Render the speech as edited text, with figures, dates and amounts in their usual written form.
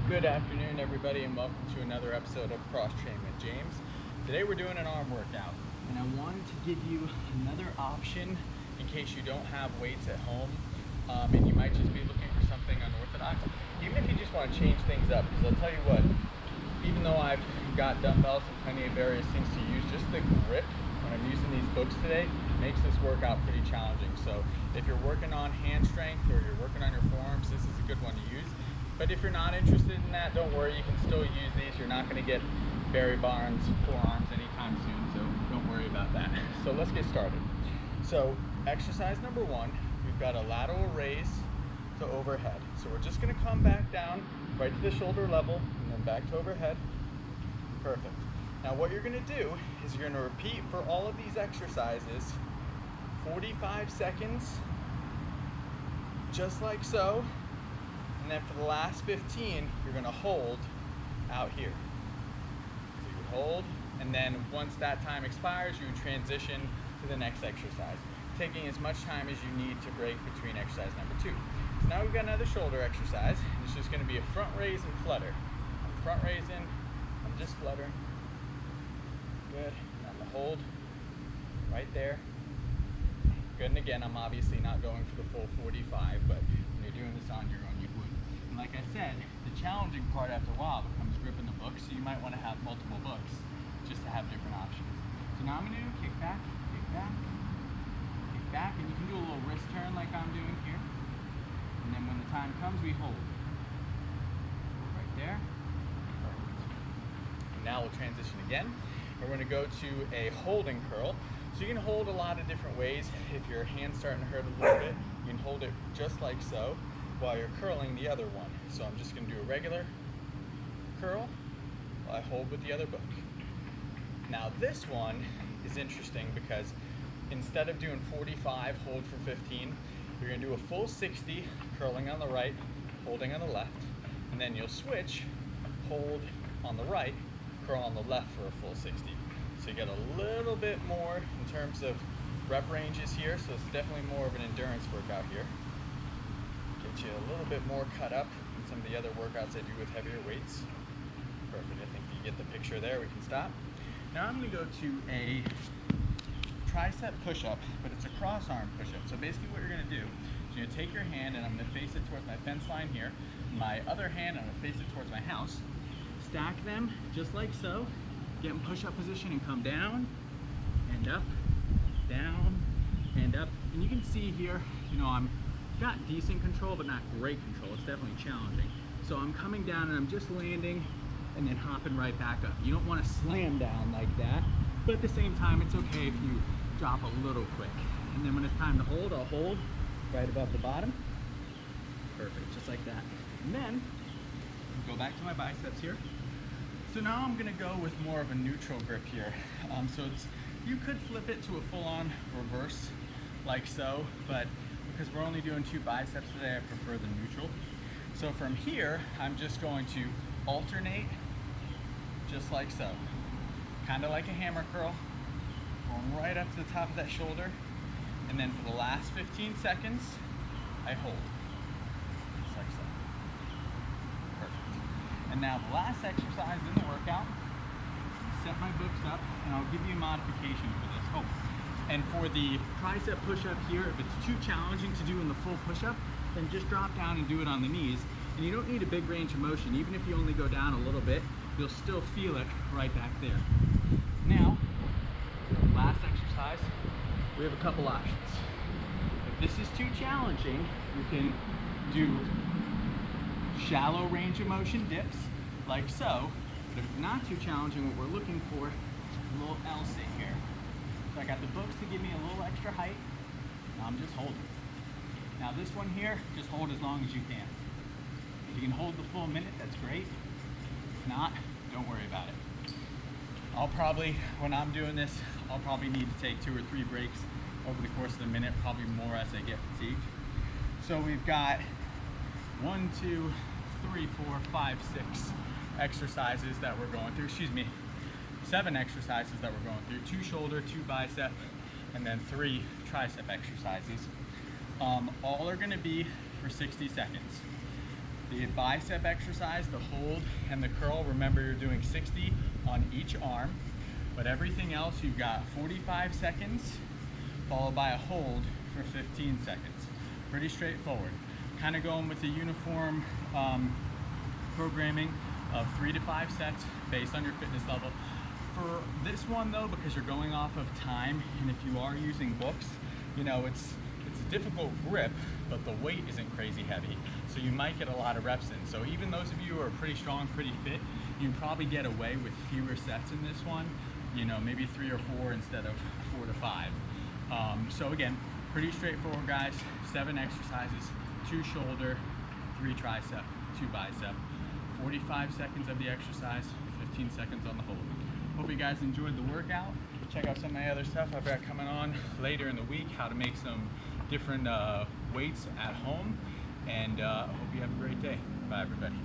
Good afternoon, everybody, and welcome to another episode of Cross Train with James. Today we're doing an arm workout, and I wanted to give you another option in case you don't have weights at home, and you might just be looking for something unorthodox. Even if you just want to change things up, because I'll tell you what, even though I've got dumbbells and plenty of various things to use, just the grip when I'm using these books today makes this workout pretty challenging. So if you're working on hand strength or you're working on your forearms, this is a good one to use. But if you're not interested in that, don't worry, you can still use these. You're not going to get Barry Bonds forearms anytime soon, so don't worry about that. So let's get started. So exercise number one, we've got a lateral raise to overhead. So we're just going to come back down right to the shoulder level and then back to overhead. Perfect. Now what you're going to do is you're going to repeat for all of these exercises 45 seconds, just like so. And then for the last 15, you're going to hold out here. So you hold, and then once that time expires, you transition to the next exercise, taking as much time as you need to break between exercise number two. So now we've got another shoulder exercise. It's just going to be a front raise and flutter. I'm front raising, I'm just fluttering. Good. And I'm going to hold right there. Good. And again, I'm obviously not going for the full 45, but when you're doing this on your own, you would. And like I said, the challenging part after a while becomes gripping the book, so you might want to have multiple books just to have different options. So now I'm going to do kickback, kickback, kickback, and you can do a little wrist turn like I'm doing here. And then when the time comes, we hold. Right there. Perfect. And now we'll transition again. We're going to go to a holding curl. So you can hold a lot of different ways. If your hand's starting to hurt a little bit, you can hold it just like so while you're curling the other one. So I'm just going to do a regular curl while I hold with the other book. Now this one is interesting because instead of doing 45, hold for 15, you're going to do a full 60, curling on the right, holding on the left, and then you'll switch, hold on the right, curl on the left for a full 60. So you get a little bit more in terms of rep ranges here, so it's definitely more of an endurance workout here. Get you a little bit more cut up than some of the other workouts I do with heavier weights. Perfect, I think you get the picture there, we can stop. Now I'm going to go to a tricep push-up, but it's a cross arm push-up. So basically what you're going to do is you're going to take your hand and I'm going to face it towards my fence line here. My other hand, I'm going to face it towards my house. Stack them just like so. Get in push-up position and come down and up, down and up. And you can see here, I'm got decent control, but not great control. It's definitely challenging. So I'm coming down and I'm just landing and then hopping right back up. You don't want to slam down like that, but at the same time, it's okay if you drop a little quick. And then when it's time to hold, I'll hold right above the bottom. Perfect, just like that. And then go back to my biceps here. So now I'm gonna go with more of a neutral grip here. You could flip it to a full-on reverse like so, but because we're only doing 2 biceps today, I prefer the neutral. So from here, I'm just going to alternate just like so. Kind of like a hammer curl, going right up to the top of that shoulder. And then for the last 15 seconds, I hold, just like so. Perfect. And now the last exercise in the workout, set my books up and I'll give you a modification for this. Oh, and for the tricep push-up here, if it's too challenging to do in the full push-up, then just drop down and do it on the knees. And you don't need a big range of motion. Even if you only go down a little bit, you'll still feel it right back there. Now, last exercise, we have a couple options. If this is too challenging, you can do shallow range of motion dips, like so. But if it's not too challenging, what we're looking for is a little L-sit here. So I got the books to give me a little extra height. Now I'm just holding. Now this one here, just hold as long as you can. If you can hold the full minute, that's great. If not, don't worry about it. When I'm doing this, I'll probably need to take 2 or 3 breaks over the course of the minute, probably more as I get fatigued. So we've got 1, 2, 3, 4, 5, 6 exercises that we're going through. 7 exercises that we're going through. 2 shoulder, 2 bicep, and then 3 tricep exercises. All are going to be for 60 seconds. The bicep exercise, the hold and the curl, remember you're doing 60 on each arm, but everything else you've got 45 seconds followed by a hold for 15 seconds. Pretty straightforward. Kind of going with the uniform programming of 3 to 5 sets based on your fitness level. For this one though, because you're going off of time, and if you are using books, you know, it's a difficult grip, but the weight isn't crazy heavy, so you might get a lot of reps in. So even those of you who are pretty strong, pretty fit, you probably get away with fewer sets in this one, you know, maybe 3 or 4 instead of 4 to 5. So again, pretty straightforward, guys. 7 exercises, 2 shoulder, 3 tricep, 2 bicep, 45 seconds of the exercise, 15 seconds on the hold. Hope you guys enjoyed the workout. Check out some of my other stuff I've got coming on later in the week, how to make some different weights at home, and hope you have a great day. Bye, everybody.